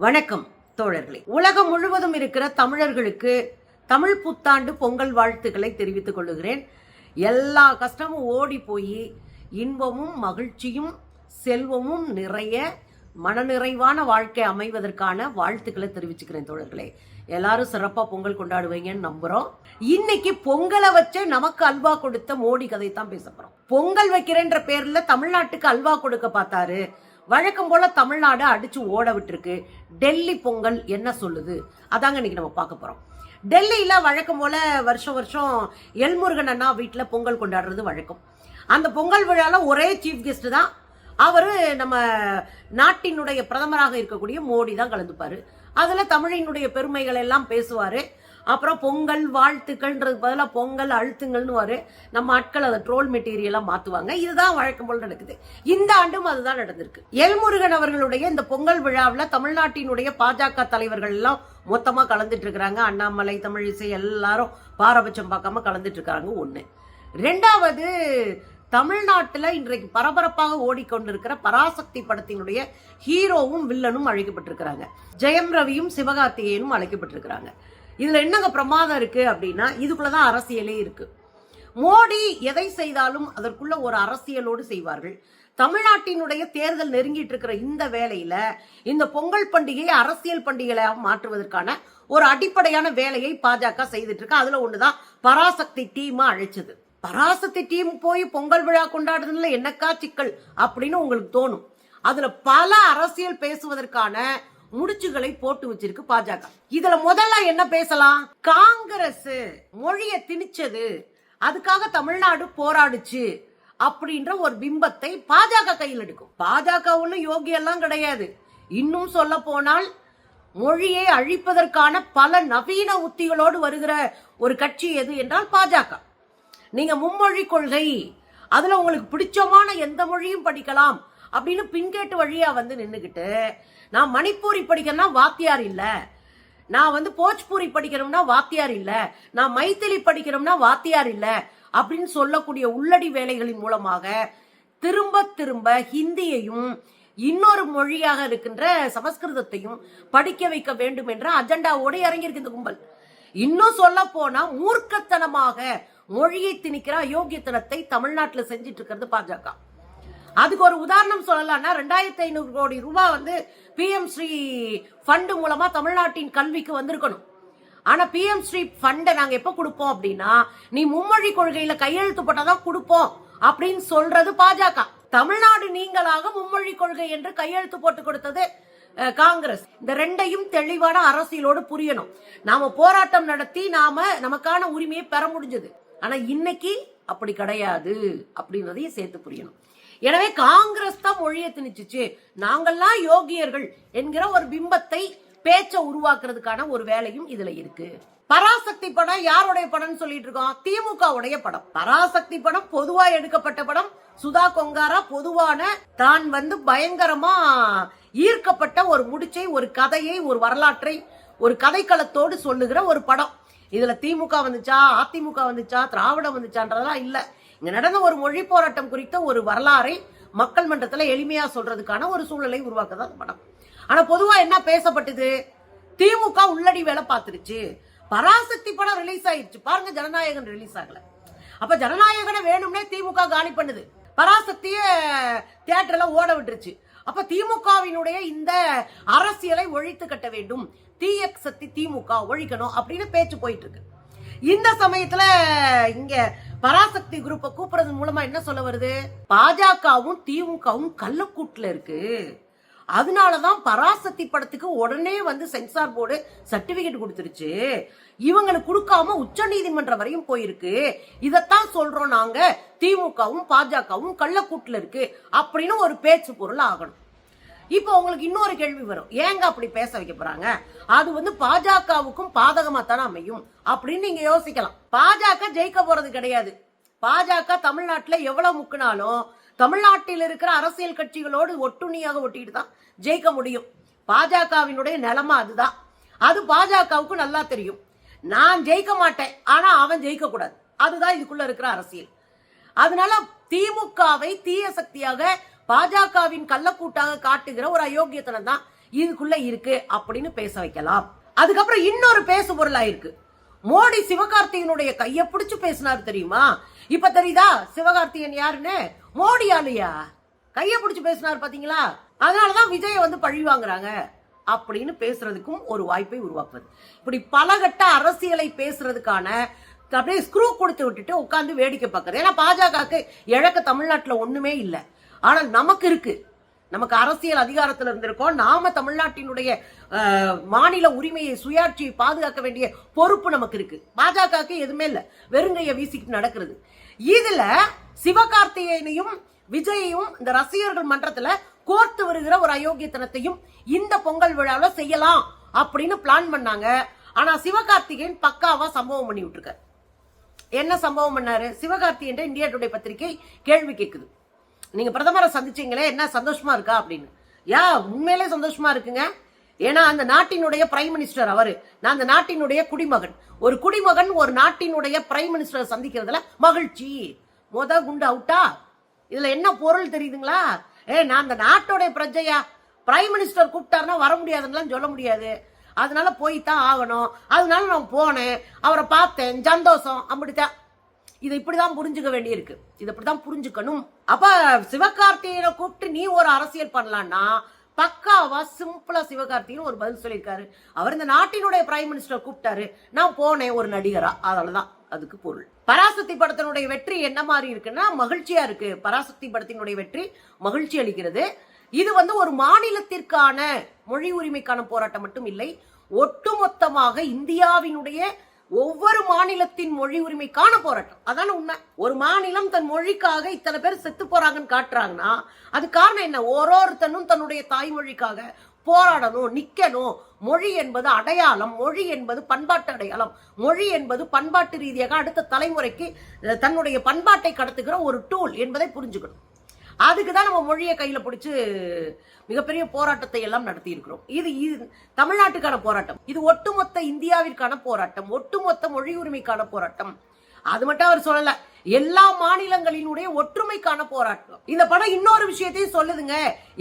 வணக்கம் தோழர்களே. உலகம் முழுவதும் இருக்கிற தமிழர்களுக்கு தமிழ் புத்தாண்டு பொங்கல் வாழ்த்துக்களை தெரிவித்துக் கொள்ளுகிறேன். எல்லா கஷ்டமும் ஓடி போய் இன்பமும் மகிழ்ச்சியும் செல்வமும் நிறைய மனநிறைவான வாழ்க்கை அமைவதற்கான வாழ்த்துக்களை தெரிவிச்சுக்கிறேன் தோழர்களே. எல்லாரும் சிறப்பா பொங்கல் கொண்டாடுவீங்கன்னு நம்புறோம். இன்னைக்கு பொங்கலை வச்சு நமக்கு அல்வா கொடுத்த மோடி கதை தான் பேச போறோம். பொங்கல் வைக்கிறேன்ற பேர்ல தமிழ்நாட்டுக்கு அல்வா கொடுக்க பார்த்தாரு. வழக்கம் போல தமிழ்நாடு அடிச்சு ஓட விட்டுருக்கு. டெல்லி பொங்கல் என்ன சொல்லுது அதாங்க இன்னைக்கு நம்ம பார்க்க போறோம். டெல்லியில வழக்கம் போல வருஷம் எல்முருகன் அண்ணா வீட்டுல பொங்கல் கொண்டாடுறது வழக்கம். அந்த பொங்கல் விழால ஒரே சீஃப் கெஸ்ட் தான். அவரு நம்ம நாட்டினுடைய பிரதமராக இருக்கக்கூடிய மோடி தான் கலந்துப்பாரு. அதுல தமிழினுடைய பெருமைகள் எல்லாம் பேசுவாரு. அப்புறம் பொங்கல் வாழ்த்துக்கள்ன்றது பதிலாக பொங்கல் அழுத்துங்கள்னு நம்ம ஆட்கள் அதை ட்ரோல் மெட்டீரியலா மாத்துவாங்க. இதுதான் வழக்கம் போல் நடக்குது. இந்த ஆண்டும் அதுதான் நடந்திருக்கு. எல்முருகன் அவர்களுடைய இந்த பொங்கல் விழாவில் தமிழ்நாட்டினுடைய பாஜக தலைவர்கள் எல்லாம் மொத்தமா கலந்துட்டு இருக்கிறாங்க. அண்ணாமலை, தமிழிசை எல்லாரும் பாரபட்சம் பார்க்காம கலந்துட்டு இருக்காங்க. ஒண்ணு. ரெண்டாவது, தமிழ்நாட்டுல இன்றைக்கு பரபரப்பாக ஓடிக்கொண்டிருக்கிற பராசக்தி படத்தினுடைய ஹீரோவும் வில்லனும் அழைக்கப்பட்டிருக்கிறாங்க. ஜெயம் ரவியும் சிவகார்த்திகேயனும் அழைக்கப்பட்டிருக்கிறாங்க. இதுல என்னங்க பிரமாதம் இருக்கு அப்படின்னா, இதுக்குள்ளதான் அரசியலே இருக்கு. மோடி எதை செய்தாலும் அதற்குள்ள ஒரு அரசியலோடு செய்வார்கள். தமிழ்நாட்டினுடைய தேர்தல் நெருங்கிட்டு இருக்கிற இந்த வேளையில இந்த பொங்கல் பண்டிகையை அரசியல் பண்டிகையாக மாற்றுவதற்கான ஒரு அடிப்படையான வேலையை பாஜக செய்துட்டு இருக்கு. அதுல ஒண்ணுதான் பராசக்தி டீமா அழைச்சது. பராசக்தி டீம் போய் பொங்கல் விழா கொண்டாடுறதுல என்னக்கா சிக்கல் அப்படின்னு உங்களுக்கு தோணும். அதுல பல அரசியல் பேசுவதற்கான முடிச்சுகளை போட்டு வச்சிருக்கு பாஜக. இதுல முதல்ல என்ன பேசலாம்? காங்கிரஸ் மொழியை திணிச்சது, அதுக்காக தமிழ்நாடு போராடுச்சு அப்படின்ற ஒரு பிம்பத்தை பாஜக கையில் எடுக்கும். பாஜக ஒன்னும் யோகி எல்லாம் கிடையாது. இன்னும் சொல்ல போனால் மொழியை அழிப்பதற்கான பல நவீன உத்திகளோடு வருகிற ஒரு கட்சி எது என்றால் பாஜக. நீங்க மும்மொழி கொள்கை, அதுல உங்களுக்கு பிடிச்சமான எந்த மொழியும் படிக்கலாம் அப்படின்னு பின்கேட்டு வழியா நின்னுகிட்டு, நான் மணிப்பூரி படிக்கணும்னா வாத்தியார் இல்ல, நான் போஜ்பூரி படிக்கணும்னா வாத்தியார் இல்ல, நான் மைத்திலி படிக்கணும்னா வாத்தியார் இல்ல அப்படின்னு சொல்லக்கூடிய உள்ளடி வேலைகளின் மூலமாக திரும்ப திரும்ப ஹிந்தியையும் இன்னொரு மொழியாக இருக்கின்ற சமஸ்கிருதத்தையும் படிக்க வைக்க வேண்டும் என்ற அஜெண்டாவோடு இறங்கியிருக்கு இந்த கும்பல். இன்னும் சொல்ல போனா மூர்க்கத்தனமாக மொழியை திணிக்கிற அயோக்கியத்தனத்தை தமிழ்நாட்டில் செஞ்சிட்டு இருக்கிறது பாஜக. அதுக்கு ஒரு உதாரணம் சொல்லலாம்னா, 2500 கோடி ரூபாய் PM ஸ்ரீ ஃபண்ட் மூலமா தமிழ்நாட்டின் கல்விக்கு வந்திருக்கணும். ஆனா PM ஸ்ரீ ஃபண்டை நாங்க எப்ப கொடுப்போம் அப்படின்னா, நீ மும்மொழி கொள்கையில கையெழுத்து போட்டாதான் கொடுப்போம் அப்படின்னு சொல்றது பாஜக. தமிழ்நாடு நீங்களாக மும்மொழி கொள்கை என்று கையெழுத்து போட்டு கொடுத்தது காங்கிரஸ். இந்த ரெண்டையும் தெளிவான அரசியலோடு புரியணும். நாம போராட்டம் நடத்தி நமக்கான உரிமையை பெற முடிஞ்சது. ஆனா இன்னைக்கு அப்படி கிடையாது அப்படின்றதையும் சேர்த்து புரியணும். எனவே காங்கிரஸ் தான் மொழியை திணிச்சிச்சு, நாங்கெல்லாம் யோகியர்கள் என்கிற ஒரு பிம்பத்தை பேச்ச உருவாக்குறதுக்கான ஒரு வேலையும் இதுல இருக்கு. பராசக்தி படம் யாருடைய படம் சொல்லிட்டு இருக்கோம்? திமுகவுடைய படம். பராசக்தி படம் பொதுவா எடுக்கப்பட்ட படம். சுதா கொங்காரா பொதுவான தான் பயங்கரமா ஈர்க்கப்பட்ட ஒரு முடிச்சை, ஒரு கதையை, ஒரு வரலாற்றை ஒரு கதைக்களத்தோடு சொல்லுகிற ஒரு படம். இதுல திமுக வந்துச்சா, அதிமுக வந்துச்சா, திராவிடம் வந்துச்சான்றதெல்லாம் இல்ல. இங்க நடந்த ஒரு மொழி போராட்டம் குறித்த ஒரு வரலாறை மக்கள் மன்றத்துல எளிமையா சொல்றதுக்கான ஒரு சூழலை உருவாக்குதான் படம். ஆனா பொதுவா என்ன பேசப்பட்டது? திமுக உள்ளடி வேலை பார்த்துருச்சு. பராசக்தி படம் ரிலீஸ் ஆயிடுச்சு, பாருங்க ஜனநாயகன் ரிலீஸ் ஆகல. அப்ப ஜனநாயகனை வேணும்னே திமுக காலி பண்ணுது, பராசக்திய தியேட்டர்ல ஓட விட்டுருச்சு. அப்ப திமுகவினுடைய இந்த அரசியலை ஒழித்து கட்ட வேண்டும், தீய சக்தி திமுக ஒழிக்கணும் அப்படின்னு பேச்சு போயிட்டு இருக்கு. இந்த சமயத்துல இங்க பராசக்தி குரூப்பை கூப்பிடுறது மூலமா என்ன சொல்ல வருது? பாஜகவும் திமுகவும் கள்ளக்கூட்டுல இருக்கு, அதனாலதான் பராசக்தி படத்துக்கு உடனே சென்சார் போர்டு சர்டிபிகேட் கொடுத்துருச்சு, இவங்களுக்கு கொடுக்காம உச்ச நீதிமன்றம் வரையும் போயிருக்கு. இதத்தான் சொல்றோம் நாங்க, திமுகவும் பாஜகவும் கள்ளக்கூட்டுல இருக்கு அப்படின்னு ஒரு பேச்சு பொருள் ஆகணும். இப்போ உங்களுக்கு இன்னொரு கேள்வி வரும், ஏங்க அப்படி பேச வைக்க போறாங்க? அது பாஜகவுக்கும் பாதகமா தானே அமையும் அப்படின்னு நீங்க யோசிக்கலாம். பாஜக ஜெயிக்க போறது கிடையாது. பாஜக தமிழ்நாட்டுல எவ்வளவு முக்கினாலும் தமிழ்நாட்டில் இருக்கிற அரசியல் கட்சிகளோடு ஒட்டுணியாக ஒட்டிட்டு தான் ஜெயிக்க முடியும். பாஜகவினுடைய நிலைமை அதுதான். அது பாஜகவுக்கு நல்லா தெரியும். நான் ஜெயிக்க மாட்டேன், ஆனா அவன் ஜெயிக்க கூடாது. அதுதான் இதுக்குள்ள இருக்கிற அரசியல். அதனால திமுகவை தீய சக்தியாக பாஜகவின் கள்ளக்கூட்டாக காட்டுகிற ஒரு அயோக்கியத்தனம் தான் இதுக்குள்ள இருக்கு அப்படின்னு பேச வைக்கலாம். அதுக்கப்புறம் இன்னொரு பேசு பொருளா இருக்கு. மோடி சிவகார்த்திகனுடைய கைய பிடிச்சு பேசினார் தெரியுமா? இப்ப தெரியுதா சிவகார்த்திகன் யாருன்னு? மோடி ஆளுயா கைய பிடிச்சு பேசினார் பாத்தீங்களா? அதனாலதான் விஜய வந்து பழி வாங்குறாங்க அப்படின்னு பேசுறதுக்கும் ஒரு வாய்ப்பை உருவாக்குவது. இப்படி பலகட்ட அரசியலை பேசுறதுக்கான அப்படியே ஸ்க்ரூ கொடுத்து விட்டுட்டு உட்காந்து வேடிக்கை பார்க்கறது. ஏன்னா பாஜகவுக்கு இழக்க தமிழ்நாட்டுல ஒண்ணுமே இல்லை. ஆனால் நமக்கு இருக்கு. நமக்கு அரசியல் அதிகாரத்தில் இருந்திருக்கோம். நாம தமிழ்நாட்டினுடைய மாநில உரிமையை சுயாட்சியை பாதுகாக்க வேண்டிய பொறுப்பு நமக்கு இருக்கு. பாஜகவுக்கு எதுவுமே இல்லை, வெறுங்கைய வீசிக்கிட்டு நடக்கிறது. இதுல சிவகார்த்திகேயனையும் விஜயையும் இந்த ரசிகர்கள் மன்றத்துல கோர்த்து வருகிற ஒரு அயோக்கியத்தனத்தையும் இந்த பொங்கல் விழாவில் செய்யலாம் அப்படின்னு பிளான் பண்ணாங்க. ஆனா சிவகார்த்திகேயன் பக்காவா சம்பவம் பண்ணி விட்டுருக்காரு. என்ன சம்பவம் பண்ணாரு? சிவகார்த்திகேயன் இந்தியா டுடே பத்திரிகை கேள்வி கேட்குது, நீங்க பிரதமரை சந்திச்சீங்களே, என்ன சந்தோஷமா இருக்கா அப்படின்னு. உண்மையிலே சந்தோஷமா இருக்குங்க. ஏன்னா அந்த நாட்டினுடைய பிரைம் மினிஸ்டர் அவரு, நான் அந்த நாட்டினுடைய குடிமகன். ஒரு குடிமகன் ஒரு நாட்டினுடைய பிரைம் மினிஸ்டர் சந்திக்கிறதுல மகிழ்ச்சி. குண்டு அவுட்டா? இதுல என்ன பொருள் தெரியுதுங்களா? நான் அந்த நாட்டோடைய பிரஜையா, பிரைம் மினிஸ்டர் கூப்பிட்டாருன்னா வர முடியாதுங்களான்னு சொல்ல முடியாது. அதனால போய்தான் ஆகணும். அதனால நான் போனேன், அவரை பார்த்தேன், சந்தோஷம், அப்படித்தான். இதை இப்படிதான் புரிஞ்சுக்க வேண்டியிருக்கு. இதை இப்படிதான் புரிஞ்சுக்கணும். அப்ப சிவகார்த்திகேயனை கூப்பிட்டு நீ ஒரு அரசியல் பண்ணலான்னா பக்காவா சிம்பிளா சிவகார்த்திகேயன் ஒரு பதில் சொல்லியிருக்காரு. அவர் இந்த நாட்டினுடைய பிரைம் மினிஸ்டர் கூப்பிட்டாரு, நான் போனேன் ஒரு நடிகரா, அதனாலதான் அதுக்கு பொருள். பராசக்தி படத்தினுடைய வெற்றி என்ன மாதிரி இருக்குன்னா மகிழ்ச்சியா இருக்கு. பராசக்தி படத்தினுடைய வெற்றி மகிழ்ச்சி அளிக்கிறது. இது வந்து ஒரு மாநிலத்திற்கான மொழி உரிமைக்கான போராட்டம் மட்டும் இல்லை, ஒட்டுமொத்தமாக இந்தியாவினுடைய ஒவ்வொரு மாநிலத்தின் மொழி உரிமைக்கான போராட்டம். அதான உண்மை. ஒரு மாநிலம் தன் மொழிக்காக இத்தனை பேர் செத்து போறாங்கன்னு காட்டுறாங்கன்னா அது காரணம் என்ன? ஒருத்தனும் தன்னுடைய தாய்மொழிக்காக போராடணும், நிக்கணும். மொழி என்பது அடையாளம், மொழி என்பது பண்பாட்டு அடையாளம், மொழி என்பது பண்பாட்டு ரீதியாக அடுத்த தலைமுறைக்கு தன்னுடைய பண்பாட்டை கடத்துகிற ஒரு டூல் என்பதை புரிஞ்சுக்கணும். அதுக்குதான் நம்ம மொழியை கையில பிடிச்சு மிகப்பெரிய போராட்டத்தை எல்லாம் நடத்தி இருக்கிறோம். இது தமிழ்நாட்டுக்கான போராட்டம், இது ஒட்டுமொத்த இந்தியாவிற்கான போராட்டம், ஒட்டுமொத்த மொழி உரிமைக்கான போராட்டம். அது மட்டும் அவர் சொல்லல, எல்லா மாநிலங்களினுடைய ஒற்றுமைக்கான போராட்டம். இந்த படம் இன்னொரு விஷயத்தையும் சொல்லுதுங்க,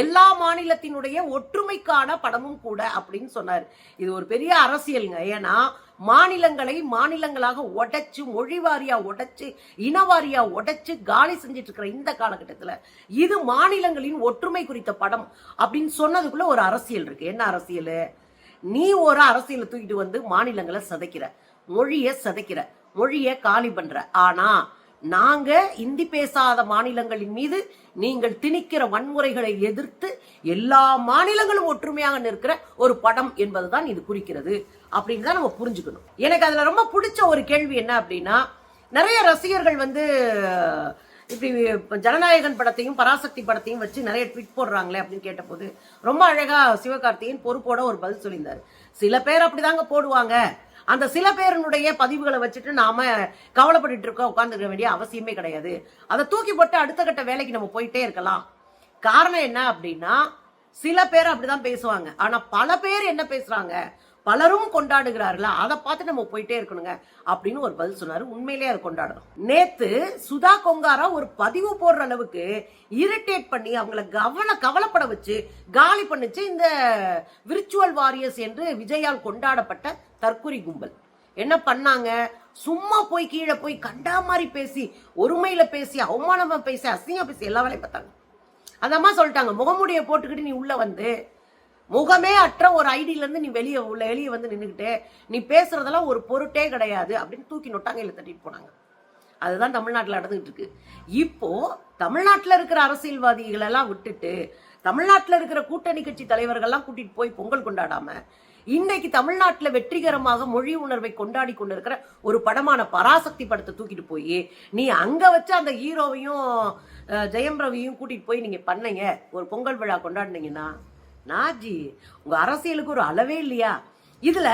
எல்லா மாநிலத்தினுடைய ஒற்றுமைக்கான படமும் கூட அப்படின்னு சொன்னார். இது ஒரு பெரிய அரசியலுங்க. ஏன்னா மாநிலங்களை மாநிலங்களாக உடைச்சு, மொழி வாரியா உடைச்சு, இனவாரியா உடைச்சு காலி செஞ்சிட்டு இருக்கிற இந்த காலகட்டத்தில் இது மாநிலங்களின் ஒற்றுமை குறித்த படம் அப்படின்னு சொன்னதுக்குள்ள ஒரு அரசியல் இருக்கு. என்ன அரசியல்? நீ ஒரு அரசியலை தூக்கிட்டு வந்து மாநிலங்களை சதைக்கிற, மொழியை சதைக்கிற, மொழியை காலி பண்ற. ஆனா நாங்க இந்தி பேசாத மாநிலங்களின் மீது நீங்கள் திணிக்கிற வன்முறைகளை எதிர்த்து எல்லா மாநிலங்களும் ஒற்றுமையாக நிற்கிற ஒரு படம் என்பதுதான் இது குறிக்கிறது அப்படின்னு தான் நம்ம புரிஞ்சுக்கணும். எனக்கு அதுல ரொம்ப பிடிச்ச ஒரு கேள்வி என்ன அப்படின்னா, நிறைய ரசிகர்கள் வந்து இப்படி ஜனநாயகன் படத்தையும் பராசக்தி படத்தையும் வச்சு நிறைய ட்வீட் போடுறாங்களே அப்படின்னு கேட்டபோது ரொம்ப அழகா சிவகார்த்திகேயன் பொறுப்போட ஒரு பதில் சொல்லியிருந்தாரு. சில பேர் அப்படிதாங்க போடுவாங்க, அந்த சில பேருடைய பதிவுகளை வச்சுட்டு நாம கவலைப்பட்டு இருக்க உட்கார்ந்துக்க வேண்டிய அவசியமே கிடையாது. அதை தூக்கி போட்டு அடுத்த கட்ட வேலைக்கு நம்ம போயிட்டே இருக்கலாம். காரணம் என்ன அப்படின்னா, சில பேர் அப்படிதான் பேசுவாங்க, ஆனா பல பேர் என்ன பேசுறாங்க, பலரும் கொண்டாடுகிறார்களா, அதை பார்த்து நம்ம போயிட்டே இருக்கணுங்க அப்படின்னு ஒரு பதில் சொன்னாரு. உண்மையிலேயே அதை கொண்டாடணும். நேத்து சுதா கொங்காரா ஒரு பதிவு போடுற அளவுக்கு இரிட்டேட் பண்ணி அவங்கள கவலைப்பட வச்சு காலி பண்ணுச்சு இந்த விர்ச்சுவல் வாரியர்ஸ் என்று விஜயால் கொண்டாடப்பட்ட தற்குறி கும்பல். என்ன பண்ணாங்க? சும்மா போய் கீழே போய் கண்டா மாதிரி பேசி, ஒருமையில பேசி, அவமானமா பேசி, அசிங்கமா பேசி எல்லா வேலையும் பார்த்தாங்க. அந்த அம்மா சொல்லிட்டாங்க, முகமுடிய போட்டுக்கிட்டு நீ உள்ள வந்து முகமே அற்ற ஒரு ஐடியில இருந்து நீ வெளியே வந்து நின்றுக்கிட்டு நீ பேசுறதெல்லாம் ஒரு பொருட்டே கிடையாது அப்படின்னு தூக்கி நொட்டாங்கையில தட்டிட்டு போனாங்க. அதுதான் தமிழ்நாட்டில் நடந்துகிட்டு இருக்கு. இப்போ தமிழ்நாட்டில் இருக்கிற அரசியல்வாதிகள் எல்லாம் விட்டுட்டு தமிழ்நாட்டில் இருக்கிற கூட்டணி கட்சி தலைவர்கள்லாம் கூட்டிட்டு போய் பொங்கல் கொண்டாடாம இன்னைக்கு தமிழ்நாட்டில் வெற்றிகரமாக மொழி உணர்வை கொண்டாடி கொண்டிருக்கிற ஒரு படமான பராசக்தி படத்தை தூக்கிட்டு போய் நீ அங்க வச்சு அந்த ஹீரோவையும் ஜெயம் ரவியும் கூட்டிட்டு போய் நீங்க பண்ணீங்க ஒரு பொங்கல் விழா கொண்டாடினீங்கன்னா, நாஜி உங்க அரசியலுக்கு ஒரு அளவே இல்லையா? இதுல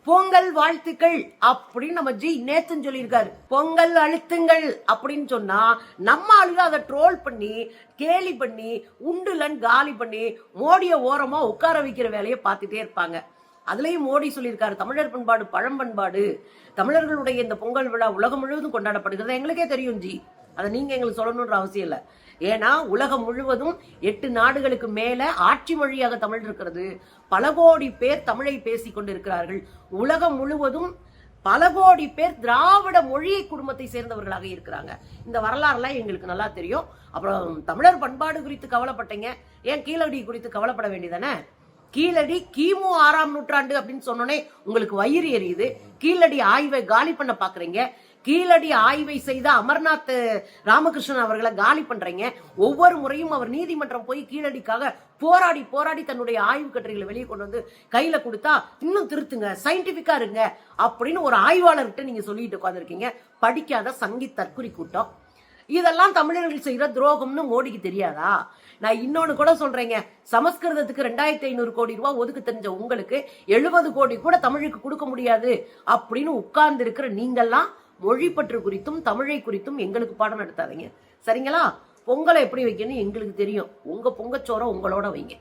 பொங்கல் வாழ்த்துக்கள் அப்படின்னு நம்ம ஜி நேத்துன்னு சொல்லியிருக்காரு. பொங்கல் அழுத்துங்கள் அப்படின்னு சொன்னா நம்ம ஆளுங்க அதை ட்ரோல் பண்ணி கேலி பண்ணி உண்டுலன் காலி பண்ணி மோடிய ஓரமா உட்கார வைக்கிற வேலையை பார்த்துட்டே இருப்பாங்க. அதுலயும் மோடி சொல்லியிருக்காரு, தமிழர் பண்பாடு பழம்பண்பாடு, தமிழர்களுடைய இந்த பொங்கல் விழா உலகம் முழுவதும் கொண்டாடப்படுகிறது. எங்களுக்கே தெரியும் ஜி, அதை நீங்க எங்களுக்கு சொல்லணுன்ற அவசியம் இல்லை. ஏன்னா உலகம் முழுவதும் 8 நாடுகளுக்கு மேல ஆட்சி மொழியாக தமிழ் இருக்கிறது. பல கோடி பேர் தமிழை பேசிக் கொண்டிருக்கிறார்கள். உலகம் முழுவதும் பல கோடி பேர் திராவிட மொழி குடும்பத்தை சேர்ந்தவர்களாக இருக்கிறாங்க. இந்த வரலாறுலாம் எங்களுக்கு நல்லா தெரியும். அப்புறம் தமிழர் பண்பாடு குறித்து கவலைப்பட்டீங்க, ஏன் கீழடி குறித்து கவலைப்பட வேண்டியதானே? கீழடி கிமு 6ஆம் நூற்றாண்டு அப்படின்னு சொன்னோன்னே உங்களுக்கு வயிறு எரியுது. கீழடி ஆய்வை காலி பண்ண பாக்குறீங்க. கீழடி ஆய்வை செய்த அமர்நாத் ராமகிருஷ்ணன் அவர்களை காலி பண்றீங்க. ஒவ்வொரு முறையும் அவர் நீதிமன்றம் போய் கீழடிக்காக போராடி போராடி தன்னுடைய ஆய்வு கட்டுரைகளை வெளியே கொண்டு வந்து கையில கொடுத்தா இன்னும் திருத்துங்க, சயின்டிபிக்கா இருங்க அப்படின்னு ஒரு ஆய்வாளர்கிட்ட நீங்க சொல்லிட்டு உட்காந்துருக்கீங்க. படிக்காத சங்கி தற்குறி கூட்டம். இதெல்லாம் தமிழர்கள் செய்யற துரோகம்னு மோடிக்கு தெரியாதா? நான் இன்னொன்னு கூட சொல்றேங்க, சமஸ்கிருதத்துக்கு 2500 கோடி ரூபாய் ஒதுக்க தெரிஞ்ச உங்களுக்கு 70 கோடி கூட தமிழுக்கு கொடுக்க முடியாது அப்படின்னு உட்கார்ந்து இருக்கிற நீங்கெல்லாம் மொழி பற்று குறித்தும் தமிழை குறித்தும் எங்களுக்கு பாடம் நடத்தாதீங்க, சரிங்களா? பொங்கலை எப்படி வைக்கணும் எங்களுக்கு தெரியும். உங்க பொங்கச்சோரை உங்களோட வைங்க.